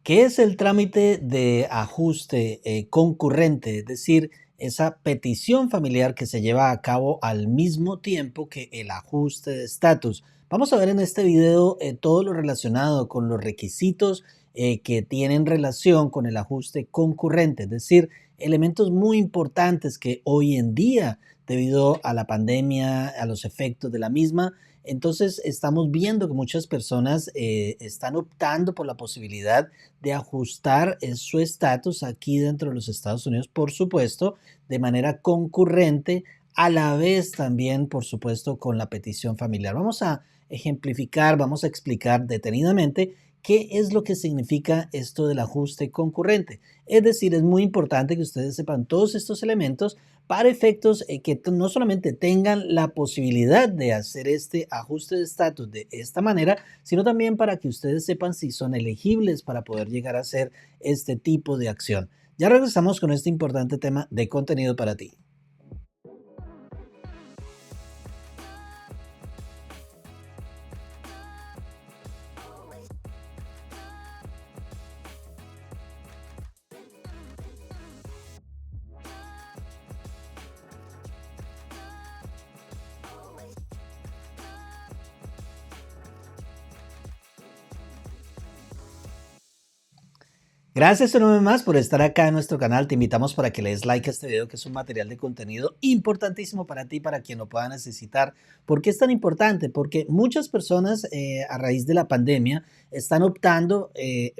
¿Qué es el trámite de ajuste concurrente? Es decir, esa petición familiar que se lleva a cabo al mismo tiempo que el ajuste de estatus. Vamos a ver en este video todo lo relacionado con los requisitos que tienen relación con el ajuste concurrente, es decir, elementos muy importantes que hoy en día, debido a la pandemia, a los efectos de la misma, entonces estamos viendo que muchas personas están optando por la posibilidad de ajustar su estatus aquí dentro de los Estados Unidos, por supuesto, de manera concurrente, a la vez también, por supuesto, con la petición familiar. Vamos a ejemplificar, vamos a explicar detenidamente qué es lo que significa esto del ajuste concurrente. Es decir, es muy importante que ustedes sepan todos estos elementos para efectos que no solamente tengan la posibilidad de hacer este ajuste de estatus de esta manera, sino también para que ustedes sepan si son elegibles para poder llegar a hacer este tipo de acción. Ya regresamos con este importante tema de contenido para ti. Gracias una vez más por estar acá en nuestro canal. Te invitamos para que le des like a este video, que es un material de contenido importantísimo para ti, para quien lo pueda necesitar. ¿Por qué es tan importante? Porque muchas personas a raíz de la pandemia están optando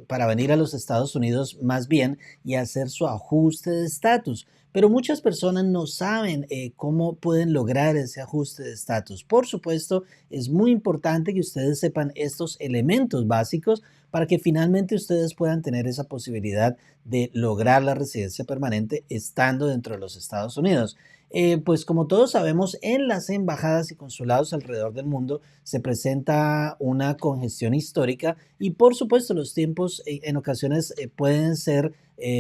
para venir a los Estados Unidos más bien y hacer su ajuste de estatus. Pero muchas personas no saben cómo pueden lograr ese ajuste de estatus. Por supuesto, es muy importante que ustedes sepan estos elementos básicos para que finalmente ustedes puedan tener esa posibilidad de lograr la residencia permanente estando dentro de los Estados Unidos. Pues como todos sabemos, en las embajadas y consulados alrededor del mundo se presenta una congestión histórica y por supuesto los tiempos en ocasiones pueden ser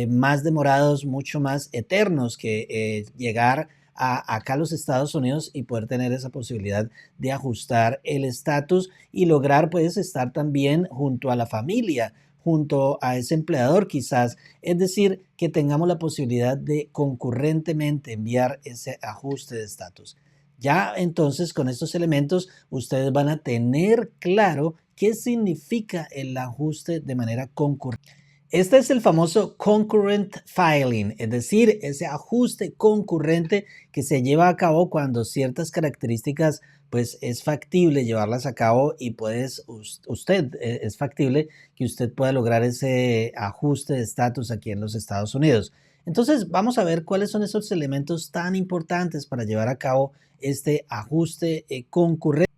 más demorados, mucho más eternos que llegar acá a los Estados Unidos y poder tener esa posibilidad de ajustar el estatus y lograr pues estar también junto a la familia, junto a ese empleador quizás. Es decir, que tengamos la posibilidad de concurrentemente enviar ese ajuste de estatus. Ya entonces con estos elementos ustedes van a tener claro qué significa el ajuste de manera concurrente. Este es el famoso concurrent filing, es decir, ese ajuste concurrente que se lleva a cabo cuando ciertas características pues es factible llevarlas a cabo y usted es factible que usted pueda lograr ese ajuste de estatus aquí en los Estados Unidos. Entonces vamos a ver cuáles son esos elementos tan importantes para llevar a cabo este ajuste concurrente.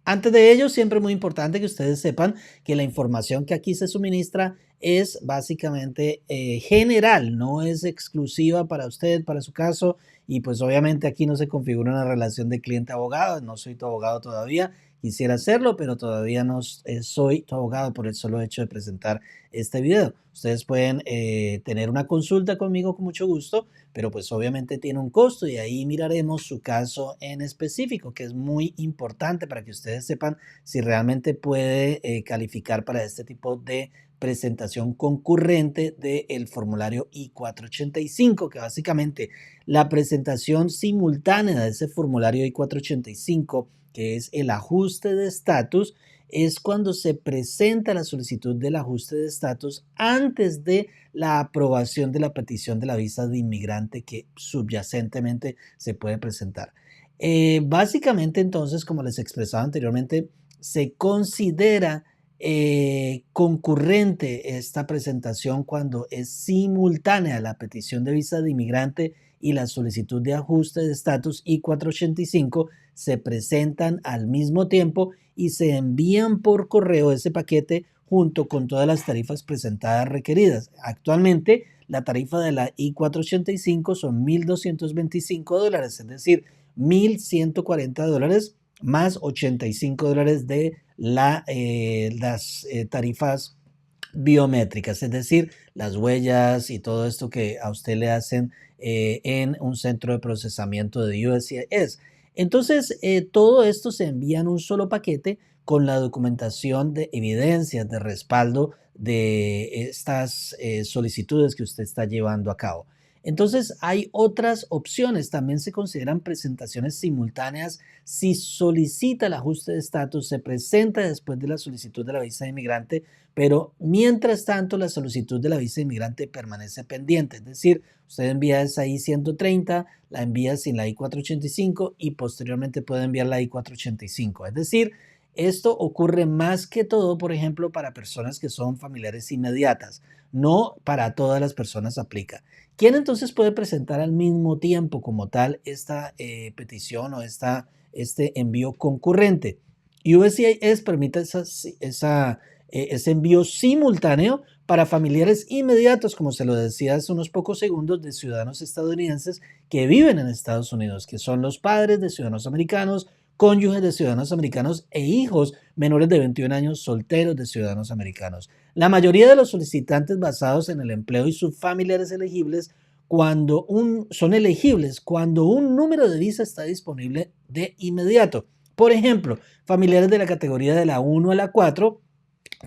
Antes de ello, siempre es muy importante que ustedes sepan que la información que aquí se suministra es básicamente general, no es exclusiva para usted, para su caso, y pues obviamente aquí no se configura una relación de cliente-abogado, no soy tu abogado todavía, quisiera hacerlo, pero todavía no soy tu abogado por el solo hecho de presentar este video. Ustedes pueden tener una consulta conmigo con mucho gusto, pero pues obviamente tiene un costo y ahí miraremos su caso en específico, que es muy importante para que ustedes sepan si realmente puede calificar para este tipo de presentación concurrente del formulario I-485, que básicamente la presentación simultánea de ese formulario I-485, que es el ajuste de estatus, es cuando se presenta la solicitud del ajuste de estatus antes de la aprobación de la petición de la visa de inmigrante que subyacentemente se puede presentar. Básicamente, entonces, como les expresaba anteriormente, se considera concurrente esta presentación cuando es simultánea la petición de visa de inmigrante y la solicitud de ajuste de estatus I-485 se presentan al mismo tiempo y se envían por correo ese paquete junto con todas las tarifas presentadas requeridas. Actualmente, la tarifa de la I-485 son $1,225, es decir, $1,140 más $85 de las tarifas biométricas, es decir, las huellas y todo esto que a usted le hacen en un centro de procesamiento de USCIS. Entonces, todo esto se envía en un solo paquete con la documentación de evidencias de respaldo de estas solicitudes que usted está llevando a cabo. Entonces, hay otras opciones. También se consideran presentaciones simultáneas si solicita el ajuste de estatus, se presenta después de la solicitud de la visa de inmigrante, pero mientras tanto la solicitud de la visa de inmigrante permanece pendiente. Es decir, usted envía esa I-130, la envía sin la I-485 y posteriormente puede enviar la I-485. Es decir, esto ocurre más que todo, por ejemplo, para personas que son familiares inmediatas. No para todas las personas aplica. ¿Quién entonces puede presentar al mismo tiempo como tal esta petición o este envío concurrente? USCIS permite ese envío simultáneo para familiares inmediatos, como se lo decía hace unos pocos segundos, de ciudadanos estadounidenses que viven en Estados Unidos, que son los padres de ciudadanos americanos, cónyuges de ciudadanos americanos e hijos menores de 21 años solteros de ciudadanos americanos. La mayoría de los solicitantes basados en el empleo y sus familiares elegibles son elegibles cuando un número de visa está disponible de inmediato. Por ejemplo, familiares de la categoría de la 1 a la 4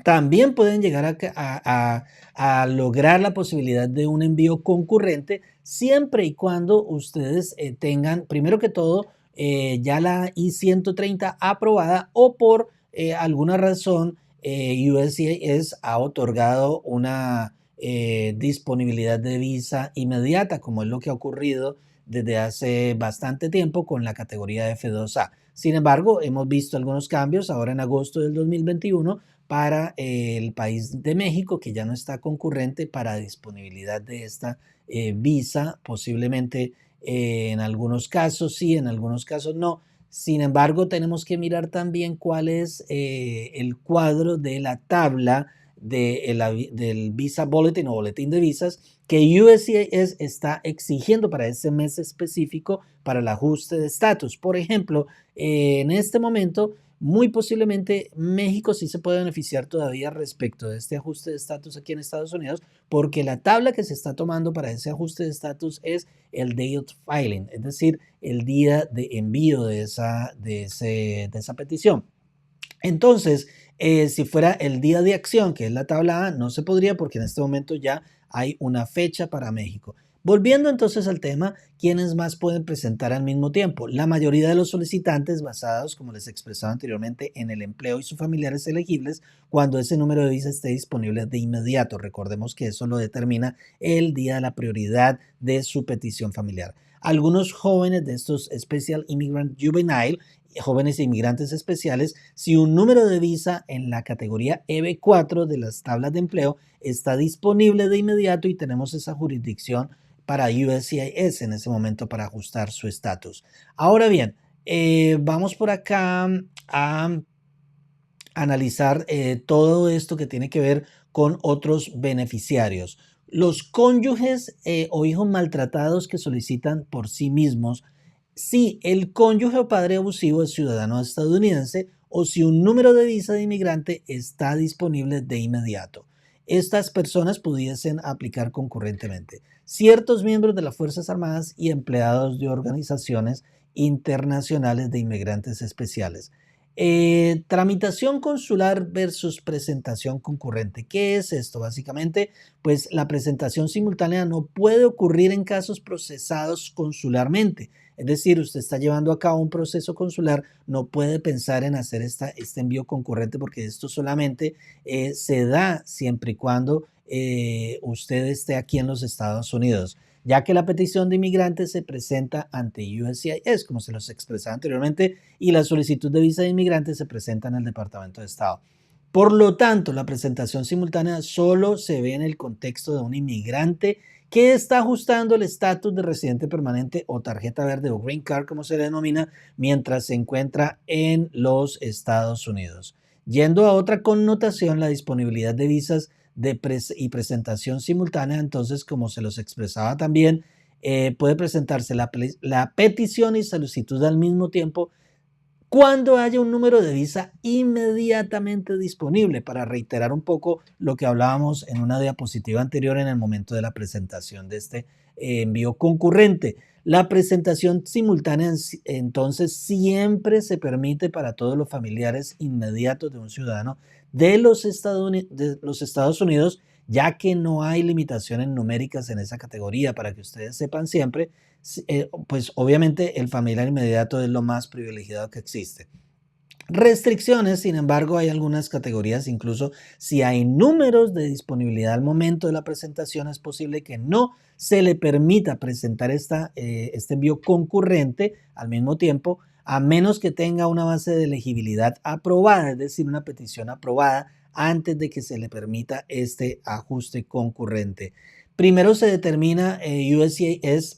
también pueden llegar a lograr la posibilidad de un envío concurrente siempre y cuando ustedes tengan, primero que todo, ya la I-130 aprobada o por alguna razón USCIS ha otorgado una disponibilidad de visa inmediata, como es lo que ha ocurrido desde hace bastante tiempo con la categoría F2A. Sin embargo, hemos visto algunos cambios ahora en agosto del 2021 para el país de México, que ya no está concurrente para disponibilidad de esta visa, posiblemente en algunos casos sí, en algunos casos no. Sin embargo, tenemos que mirar también cuál es el cuadro de la tabla del Visa Bulletin o Boletín de Visas que USCIS está exigiendo para ese mes específico para el ajuste de estatus. Por ejemplo, en este momento, muy posiblemente México sí se puede beneficiar todavía respecto de este ajuste de estatus aquí en Estados Unidos, porque la tabla que se está tomando para ese ajuste de estatus es el date of filing, es decir, el día de envío de esa petición. Entonces, si fuera el día de acción, que es la tabla A, no se podría porque en este momento ya hay una fecha para México. Volviendo entonces al tema, ¿quiénes más pueden presentar al mismo tiempo? La mayoría de los solicitantes basados, como les expresaba anteriormente, en el empleo y sus familiares elegibles, cuando ese número de visa esté disponible de inmediato. Recordemos que eso lo determina el día de la prioridad de su petición familiar. Algunos jóvenes de estos Special Immigrant Juvenile, jóvenes inmigrantes especiales, si un número de visa en la categoría EB4 de las tablas de empleo está disponible de inmediato y tenemos esa jurisdicción para USCIS en ese momento para ajustar su estatus. Ahora bien, vamos por acá a analizar todo esto que tiene que ver con otros beneficiarios. Los cónyuges o hijos maltratados que solicitan por sí mismos, si el cónyuge o padre abusivo es ciudadano estadounidense o si un número de visa de inmigrante está disponible de inmediato. Estas personas pudiesen aplicar concurrentemente. Ciertos miembros de las Fuerzas Armadas y empleados de organizaciones internacionales de inmigrantes especiales. Tramitación consular versus presentación concurrente. ¿Qué es esto? Básicamente, pues la presentación simultánea no puede ocurrir en casos procesados consularmente. Es decir, usted está llevando a cabo un proceso consular, no puede pensar en hacer este envío concurrente porque esto solamente se da siempre y cuando usted esté aquí en los Estados Unidos, ya que la petición de inmigrante se presenta ante USCIS, como se los expresaba anteriormente, y la solicitud de visa de inmigrante se presenta en el Departamento de Estado. Por lo tanto, la presentación simultánea solo se ve en el contexto de un inmigrante que está ajustando el estatus de residente permanente o tarjeta verde o green card, como se le denomina, mientras se encuentra en los Estados Unidos. Yendo a otra connotación, la disponibilidad de visas y presentación simultánea, entonces, como se los expresaba también, puede presentarse la petición y solicitud al mismo tiempo cuando haya un número de visa inmediatamente disponible, para reiterar un poco lo que hablábamos en una diapositiva anterior en el momento de la presentación de este envío concurrente. La presentación simultánea entonces siempre se permite para todos los familiares inmediatos de un ciudadano de los Estados Unidos, ya que no hay limitaciones numéricas en esa categoría. Para que ustedes sepan siempre, pues obviamente el familiar inmediato es lo más privilegiado que existe. Restricciones, sin embargo, hay algunas categorías, incluso si hay números de disponibilidad al momento de la presentación, es posible que no se le permita presentar este envío concurrente al mismo tiempo, a menos que tenga una base de elegibilidad aprobada, es decir, una petición aprobada antes de que se le permita este ajuste concurrente. Primero se determina, USCIS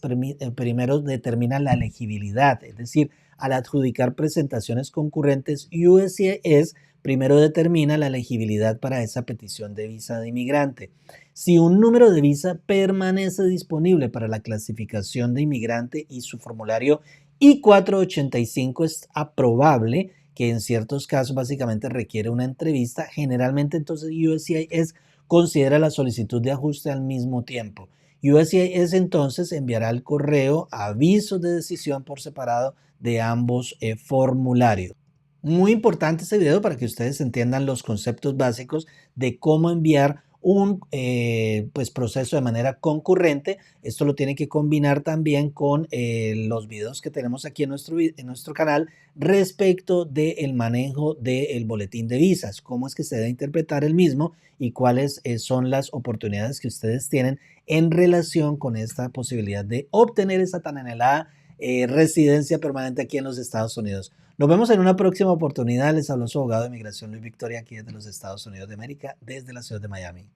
primero determina la elegibilidad, es decir, al adjudicar presentaciones concurrentes, USCIS primero determina la elegibilidad para esa petición de visa de inmigrante. Si un número de visa permanece disponible para la clasificación de inmigrante y su formulario I-485 es aprobable, que en ciertos casos básicamente requiere una entrevista, generalmente entonces USCIS considera la solicitud de ajuste al mismo tiempo. USCIS entonces enviará al correo avisos de decisión por separado de ambos formularios. Muy importante este video para que ustedes entiendan los conceptos básicos de cómo enviar un pues proceso de manera concurrente. Esto lo tiene que combinar también con los videos que tenemos aquí en nuestro canal respecto del manejo del boletín de visas, cómo es que se debe interpretar el mismo y cuáles son las oportunidades que ustedes tienen en relación con esta posibilidad de obtener esa tan anhelada residencia permanente aquí en los Estados Unidos. Nos vemos en una próxima oportunidad. Les habló su abogado de inmigración Luis Victoria, aquí desde los Estados Unidos de América, desde la ciudad de Miami.